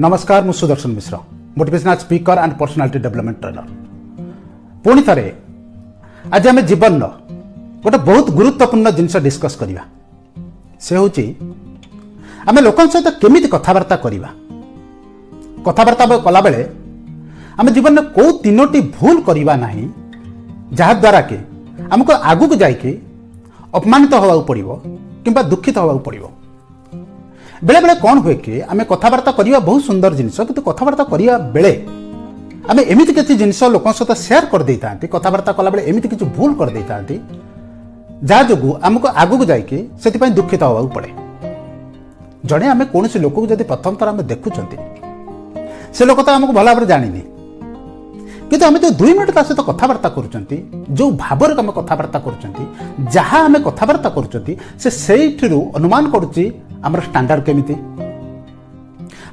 नमस्कार मु Sudarshan Mishra motivational speaker and personality development trainer. पुणी थे आज आम जीवन गोटे बहुत गुरुत्वपूर्ण जिनस डिस्कस करवा से हूँ आम लोक सहित केमी कथबार्ता करवा। कथबार्ता कला बेले आम जीवन में कौ तीनोटी भूल करवा ना जहाद्वारा कि आमको आगू जाकि अपमानित होगा पड़ो कि दुखित होगा पड़ो। बेले बेले कौन हुए कि आम कथबार्ता करवा बहुत सुंदर जिनस कि कथबार्ता करवा बेले आम एमती किसी जिनस लोक सहित सेयार कर दे था कथबार्ता कला बेले एमती किसी भूल कर दे था जहाँ जो आमको आगू जाकि से दुखित होगा पड़े। जड़े आम कौन लोक को जब प्रथम थर आम देखुं से लोक तो आमको भल भाव जानी किंतु आम जो 2 मिनट सहित कथबार्ता कर जो भाव आम कथबार्ता कर जहाँ आम कथबार्ता कर अनुमान करुच्ची आमर स्टैंडर्ड केमिति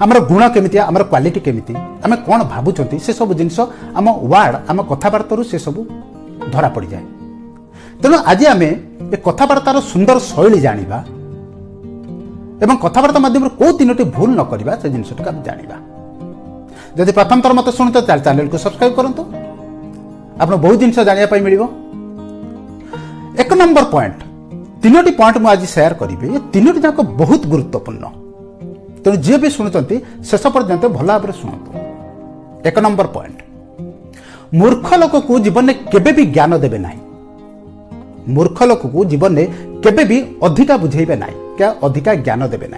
आमर गुण केमिति आमर क्वालिटी केमिति आम कौन भावुं से सब जिनस आम वार्ड आम कथबार्ता से सब धरा पड़ जाए। तेणु आज आम ए कथबार्तार सुंदर शैली जानिबा एवं कथबार्ता माध्यम कौ 3टी भूल न करवा से जिनसटी आम जानिबा। जदि प्रथम थर मत शुणुते चैनल को सब्सक्राइब करंतु आपन बहुत जिनस जानिया पाई मिलिबो। 1 नंबर पॉइंट 3टी पॉइंट मुझे आज सेयार करी ये 3टी जाक बहुत गुरुत्वपूर्ण। तेणु जी भी शुणुंट शेष पर्यंत भल भाव शुणु। 1 नंबर पॉइंट मूर्ख लोक को जीवन में केबे भी ज्ञान देवे ना। मूर्ख लोक को जीवन में केबे भी अधिका बुझेबे ना क्या अधिका ज्ञान देवे ना।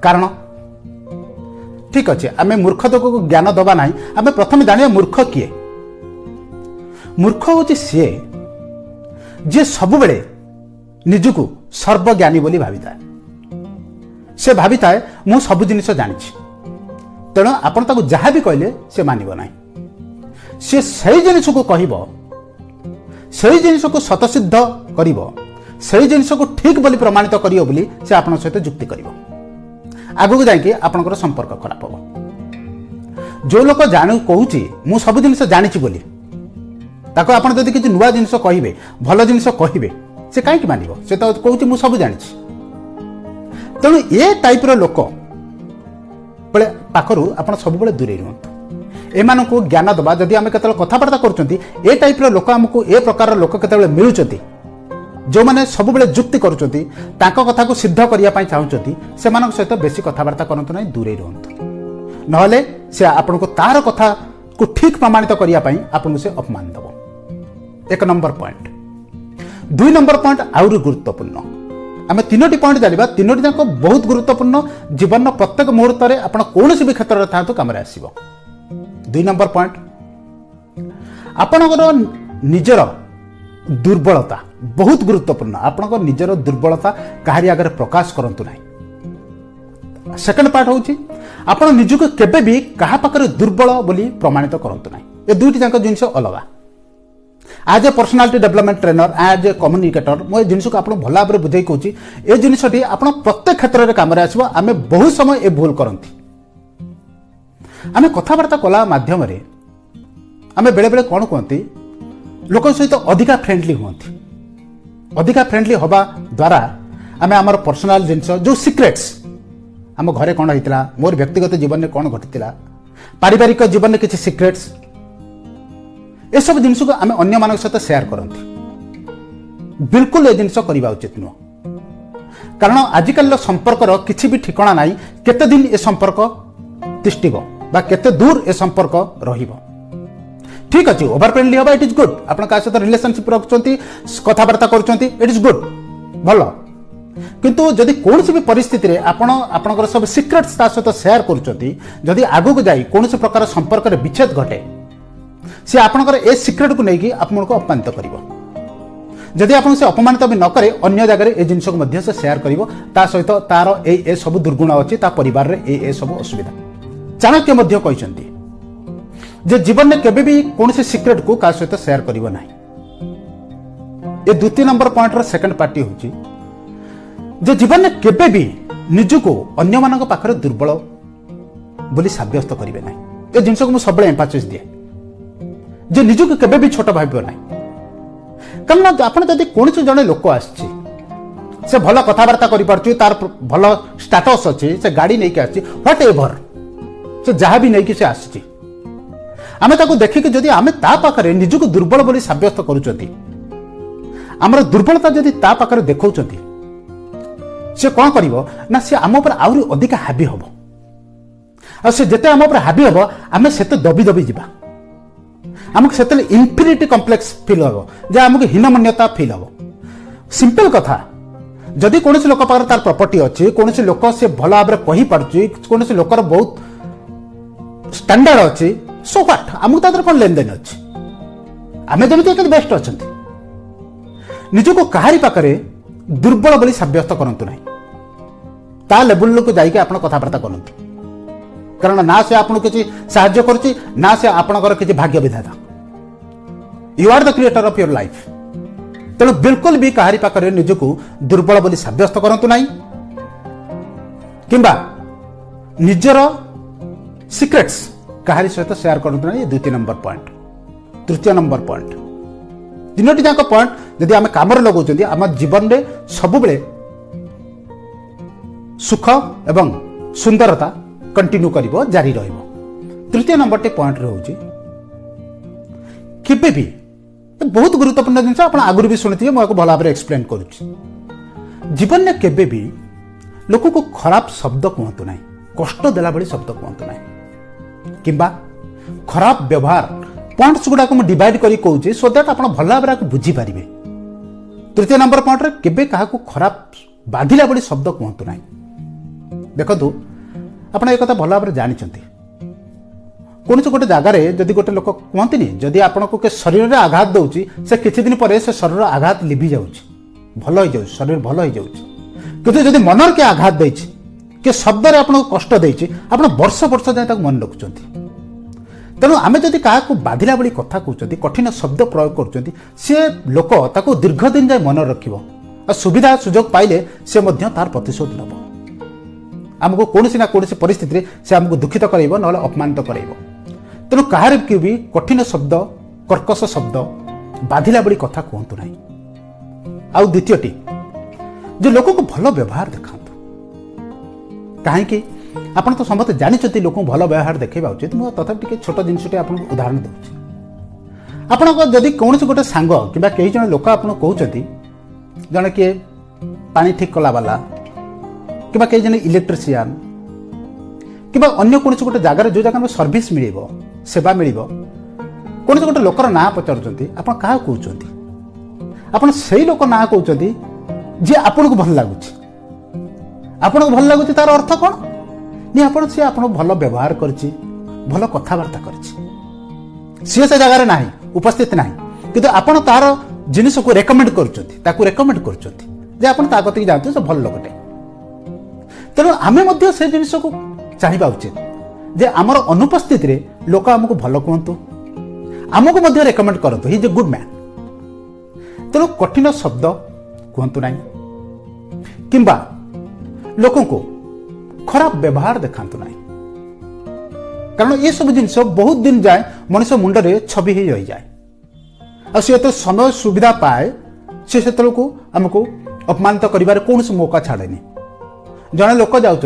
कारण ठीक अच्छे आम मूर्ख लोक को ज्ञान दबा ना। आम प्रथम जानिया मूर्ख किए। मूर्ख हूँ सी जे सब बेले निजको सर्वज्ञानी बोली भावी था। से भावी था मु सब जिनिस जानी। तेणु आपण ताको जहाँ भी कहले से मानिब ना। से सही जिनिस को कहब सही जिनिस को स्वतसिद्ध करिब सही जिनिस को ठीक बोली प्रमाणित करियो बोली से आपण सहित जुक्ति करिब। आगु जाइए आपनकर संपर्क खराब हम। जो लोक जान कहूँ मु सब जिनिस जानी बोली ताको आपण जदि किछि नुआ जिनिस कहिबे भल जिनिस कहिबे से कहीं मानिब से तो कहूँ मु सब जानी। तेणु ए टाइप लोक बेले पाखरु आप सब दूरे रुहतु। एमान को ज्ञान दबा जदि आम केतल कथबार्ता कर टाइप लोक आमको ए प्रकार लोक केतले मिलुचंती जो माने सब बेले जुक्ति करुचंती तांको कथा को सिद्ध करिया पई चाहुचंती से मानक सहित बेसी कथबार्ता करंतु नै दूरे रुहतु। नहले से आपनको तार कथा को ठीक प्रमाणित करिया पई आपनको से अपमान दबो। 1 नंबर पॉइंट। 2 नंबर पॉइंट आउरी गुरुत्वपूर्ण। आम 3टी पॉइंट जानिबा 3टी जाक बहुत गुरुत्वपूर्ण। जीवन प्रत्येक मुहूर्त में आप कौन भी क्षेत्र में था कम आसो। 2 नंबर पॉइंट आपणकर निजर दुर्बलता बहुत गुरुत्वपूर्ण। आपणकर निजर दुर्बलता कहारी आगे प्रकाश करंतु नहीं। सेकंड पार्ट होची आपण निजको केबे भी कहा पाखरे दुर्बल बोली प्रमाणित करंतु नहीं। ये 2टी जाक जिनिस अलग। आज ए पर्सनालिटी डेवलपमेंट ट्रेनर आज ए कम्युनिकेटर मो जिनिस को आप भल भाव बुझे कहूँ ए जिनसटी आप प्रत्येक क्षेत्र में कम आसो। आम बहुत समय ए भूल करती आम कथबार्ता कला माध्यम आम बेले बेले कौन कहती लोक सहित अधिका फ्रेंडली हमें। अधिका फ्रेंडली हवा द्वारा आम आमर पर्सनाल जिनस जो सिक्रेट्स आम घरे कौन होता मोर व्यक्तिगत जीवन में कौन घटी पारिवारिक जीवन में किसी सिक्रेट्स ए सब जिनिस को आम अन्य मान सहित सेयार करती। बिल्कुल ए जिनिस करवा उचित नुह। कारण आजिकल संपर्कर किसी भी ठिकाना ना केते दिन ए संपर्क तिष्ठिब बा केते दूर ए संपर्क रहिब। ठीक अच्छे ओवर फ्रेंडली हवा इट इज गुड। आप सहित रिलेशनशिप रखुंट कथबार्ता करुँच इट इज गुड भल। किंतु जदि कौन भी परिस्थिति आपणकर सब सिक्रेट्स सहित सेयार करुँच आगू जाई कौन प्रकार संपर्क विच्छेद घटे से आपणकर ए सिक्रेट को लेकिन आपको अपमानित करिवो। जदि आपन से अपमानित भी न करे अन्य जगह ए जिनिस को मध्य से शेयर करिवो ता सहित तार ए सब दुर्गुण अछि ता परिवार रे ए सब असुविधा। चाणक्य मध्य कहिसंती जे जीवन में केबे भी कौन से सिक्रेट को का सहित शेयर करिवो नाही। ए 2 नंबर पॉइंट रो सेकंड पार्टी होची जे जीवन में केबे भी निजको अन्य मानक पाखरे दुर्बल बोली साब्यस्त करिवे नाही। ए जिनिस को मु सबले एम्फासिस दिए जे निजको केबे भी छोट भाबियो नाही। कारण आपन जदि कौन जड़े लोक आसी से भल कथबार्ता कर तार भल स्टाटस अच्छी से गाड़ी नहीं आसी ह्वाट एवर से जहाँ भी नहीं से आसी आम ताको देखिक जदि आम ता पाखरे निजको दुर्बल बोली साब्यस्त करुचंती आमर दुर्बलता जदि ता पाखरे देखौचंती से कौन करिवो ना से आम ऊपर आउरी अधिक हावी हबो आ से जेते आम ऊपर हावी हबो आमे सेते दबी दबी जिबा आमको सेते इन्फिनिटी कॉम्प्लेक्स फील हबो जे आमको हीनमान्यता फील हबो सिंपल कथा जदि कौन लोक पाखरे तार प्रॉपर्टी अच्छी कौन लोक से भल भाव में कही पार्टी कौन लोकर बहुत स्टैंडर्ड अच्छी सो व्हाट आमको तादर कौन लेन देन अच्छी आम जमी बेस्ट अच्छा निजको कहारी पाखरे दुर्बल बोली साब्यस्त करंतु नहीं ता लेवल को जाइए आप कथबार्ता करंतु कारण ना से आपको किसी साहाय्य करुच्ची ना से आपणकर किसी भाग्य विधाता you are the creator of your life तेणु बिल्कुल भी कहारी पाखरे निजको दुर्बल बोली साब्यस्त करंतु नहीं किंबा निजर सिक्रेट्स कहारी सहित शेयर करंतु नहीं। द्वितीय नंबर पॉइंट। तृतीय नंबर पॉइंट तीनोटी जाक पॉइंट जदि आम काम लगाउछंती आम जीवन में सबुबले सुख एवं सुंदरता कंटिन्यू करिवो जारी रहिबो। तृतीय नंबर टे पॉइंट रहउची केबे भी बहुत गुरुत्वपूर्ण जिनस आप आगुरी भी शुणिथिबे मैं भल भाव एक्सप्लेन करुच्ची जीवन में केबे भी लोक को खराब शब्द कहतु ना कष्ट देला भली शब्द कहतु ना किंबा खराब व्यवहार पॉइंट्स गुड़ा को डिवाइड करी कहूँ सो दैट आप भल भाव में बुझी पारे। तृतीय नंबर पॉइंट रे केबे कहा खराब बाधिला भली शब्द कहतु ना देखो आप एक भल भाव में जानते कौन गोटे जगार जदि गोटे लोक कहते जदि आपको के शरीर में आघात दौची से किसी दिन पर से शरीर आघात लिभि जाऊँच भल हो जाऊँ शरीर भल हो जाऊँ किंतु जदि मनर के आघात देछि के शब्द आपको कष्ट देछि आप वर्ष वर्ष जाए मन रखुंट तेणु आम जदि क्या बाधिला भली कथा कहते कठिन शब्द प्रयोग कर सी लोक ताको दीर्घ दिन जाए मन रखिब सुविधा सुजोग पाइले से तार प्रतिशोध नब आमको कौन ना कौन परिस्थिति से आमको दुखित कराइब ना अपमानित कराइब तेणु कहार की भी कठिन शब्द कर्कश शब्द बाधिला भली कथा कहतु ना। आउ द्वितीयटी जो लोक को भल व्यवहार देखा कहीं आपन तो समस्त जानते लोक भल व्यवहार देखा उचित मुझे तथापि छोट जिनटे आप उदाहरण दूसरी आपण जदि कौन गोटे सांग कि कई जन लोक आप कहते जड़े किए पानी ठीक कला वाला कि कई जन इलेक्ट्रिशियन कि अन्य कौन गोटे जगार जो जगह सर्विस मिल सेवा मिल कौन गोटे लोकर ना पचारुंट आप क्या कहते आप से लोक ना कहते जी आपन को भल लगुच आपन को भल लगुच तार अर्थ कौन नहीं आप सी आप भल व्यवहार करछि भल कथबार्ता करछि सी से जगार ना उपस्थित ना कि आप तार जिनिस को रेकमेंड कर आप कति जानते से भल लोकटे तेणु आम से जिनिस को चाहिए उचित जे आमर अनुपस्थित रे लोक आमको भल कहतु आमको रेकमेंड करतु he is a good man तेणु कठिन शब्द कहतु ना किंबा लोकों को खराब व्यवहार देखांतु ना कारण ये सब जिनिस बहुत दिन जाए मनुष्य मुंडरे छवि ही रही जाए और सी जो समय सुविधा पाए से को आमको अपमानित कर कौन मौका छाड़ेनि जड़े लोक जाऊँच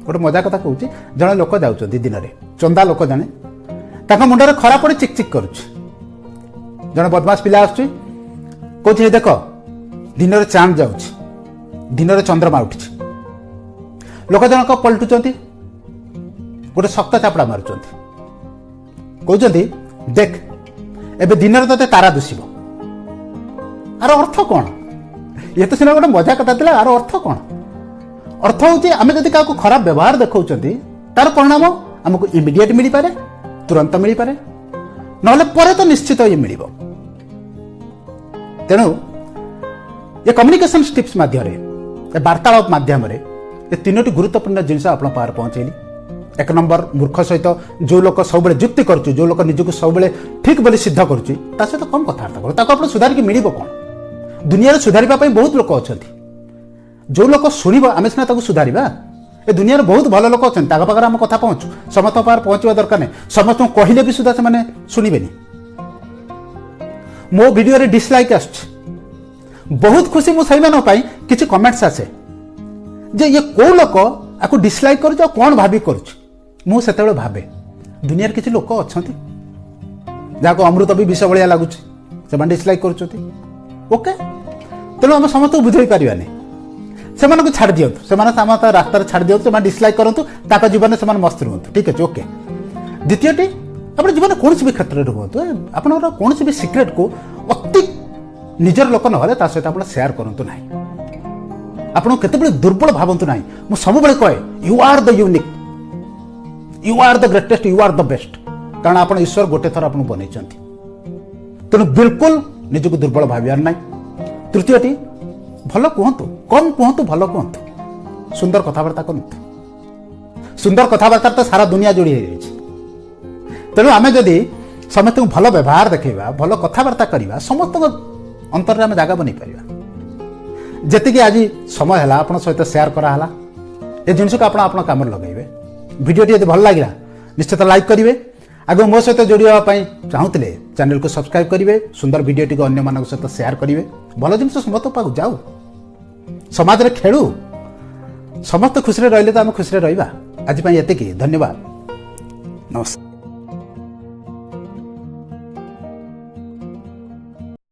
गोटे मजा कथा कहूँ जड़े लोक जाऊँच दिन में चंदा लोक जड़े मुंडे खरा पड़े चिकचिक करुच्च जड़े बदमाश पिला आस देख दिन में चांद जाऊँ दिन में चंद्रमा उठी लोक जनक पलटुंट गोटे शक्त चापड़ा मारुंट कहते देख एबे दिन में ते तारा दुषिब आर अर्थ कौन ये तो सीना गोटे मजा कथा था आर अर्थ कौन अर्थ हूँ आम जब क्या खराब व्यवहार देखा तार परिणाम आमको इमिडिएट मिल पारे तुरंत मिल पारे ना पर तो निश्चित ये मिल तेणु ये कम्युनिकेशन टिप्स माध्यम वार्तालाप माध्यम ये तीनोटी गुरुत्वपूर्ण जिनस आप पहुंचेली। एक नंबर मूर्ख सहित जो लोक सब जुक्ति करुच्च जो लोक निजक सब ठीक बोली सिद्ध करुच्च सहित कम कथबार्ता कर सुधारिक मिल कौन दुनिया सुधारिबा बहुत लोक अच्छा जो लोक शुण आम सीना सुधारिबा ए दुनिया बहुत भल लोक अच्छा पाखे आम कथा पहुँचू समस्त पाखे पहुँचवा दरकार नहीं समस्त कहले भी सुधा से शुणवे मो वीडियो डिसलाइक आस बहुत खुशी मुझे किसी कमेंट्स आसे जे ये कौ लोक आपको डिसलाइक कर कौन भावी कर ମୁଁ ସେତେବେଳେ ଭାବେ ଦୁନିଆରେ କିଛି ଲୋକ ଅଛନ୍ତି ଯାହାକୁ ଅମୃତ ବି ବିଷ ଭଳିଆ ଲାଗୁଛି, ସେମାନେ ଡିସଲାଇକ୍ କରୁଛନ୍ତି। ଓକେ, ତେଣୁ ଆମେ ସମସ୍ତଙ୍କୁ ବୁଝେଇ ପାରିବାନି, ସେମାନଙ୍କୁ ଛାଡ଼ି ଦିଅନ୍ତୁ, ସେମାନେ ରାସ୍ତାରେ ଛାଡ଼ି ଦିଅନ୍ତୁ, ସେମାନେ ଡିସଲାଇକ୍ କରନ୍ତୁ, ତାଙ୍କ ଜୀବନରେ ସେମାନେ ମସ୍ତ ରୁହନ୍ତୁ, ଠିକ୍ ଅଛି। ଓକେ, ଦ୍ୱିତୀୟଟି, ଆପଣ ଜୀବନରେ କୌଣସି ବି କ୍ଷେତ୍ରରେ ହୁଅନ୍ତୁ, ଆପଣଙ୍କର କୌଣସି ବି ସିକ୍ରେଟକୁ ଅତି ନିଜର ଲୋକ ନହେଲେ ତା ସହିତ ଆପଣ ସେୟାର କରନ୍ତୁ ନାହିଁ। ଆପଣଙ୍କୁ କେତେବେଳେ ଦୁର୍ବଳ ଭାବନ୍ତୁ ନାହିଁ। ମୁଁ ସବୁବେଳେ କହେ you are the unique, you are the greatest, you are the best, କାରଣ ଆପଣ ଈଶ୍ୱର ଗୋଟେ ଥର ଆପଣଙ୍କୁ ବନେଇଛନ୍ତି। ତେଣୁ ବିଲକୁଲ ନିଜକୁ ଦୁର୍ବଳ ଭାବିବାର ନାହିଁ। ତୃତୀୟଟି, ଭଲ କୁହନ୍ତୁ, କମ୍ କୁହନ୍ତୁ, ଭଲ କୁହନ୍ତୁ, ସୁନ୍ଦର କଥାବାର୍ତ୍ତା କରନ୍ତୁ। ସୁନ୍ଦର କଥାବାର୍ତ୍ତାରେ ତ ସାରା ଦୁନିଆ ଯୋଡ଼ି ହେଇଯାଇଛି। ତେଣୁ ଆମେ ଯଦି ସମସ୍ତଙ୍କୁ ଭଲ ବ୍ୟବହାର ଦେଖାଇବା, ଭଲ କଥାବାର୍ତ୍ତା କରିବା, ସମସ୍ତଙ୍କ ଅନ୍ତରରେ ଆମେ ଜାଗା ବନେଇ ପାରିବା। ଯେତିକି ଆଜି ସମୟ ହେଲା ଆପଣଙ୍କ ସହିତ ସେୟାର କରାହେଲା, ଏ ଜିନିଷକୁ ଆପଣ ଆପଣ କାମରେ ଲଗାଇବେ। ଭିଡ଼ିଓଟି ଯଦି ଭଲ ଲାଗିଲା ନିଶ୍ଚିତ ଲାଇକ୍ କରିବେ। ଆଗକୁ ମୋ ସହିତ ଯୋଡ଼ିବା ପାଇଁ ଚାହୁଁଥିଲେ ଚ୍ୟାନେଲକୁ ସବସ୍କ୍ରାଇବ୍ କରିବେ, ସୁନ୍ଦର ଭିଡ଼ିଓଟିକୁ ଅନ୍ୟମାନଙ୍କ ସହିତ ସେୟାର କରିବେ। ଭଲ ଜିନିଷ ସମସ୍ତଙ୍କ ପାଖକୁ ଯାଉ, ସମାଜରେ ଖେଳୁ, ସମସ୍ତେ ଖୁସିରେ ରହିଲେ ତ ଆମେ ଖୁସିରେ ରହିବା। ଆଜି ପାଇଁ ଏତିକି, ଧନ୍ୟବାଦ, ନମସ୍କାର।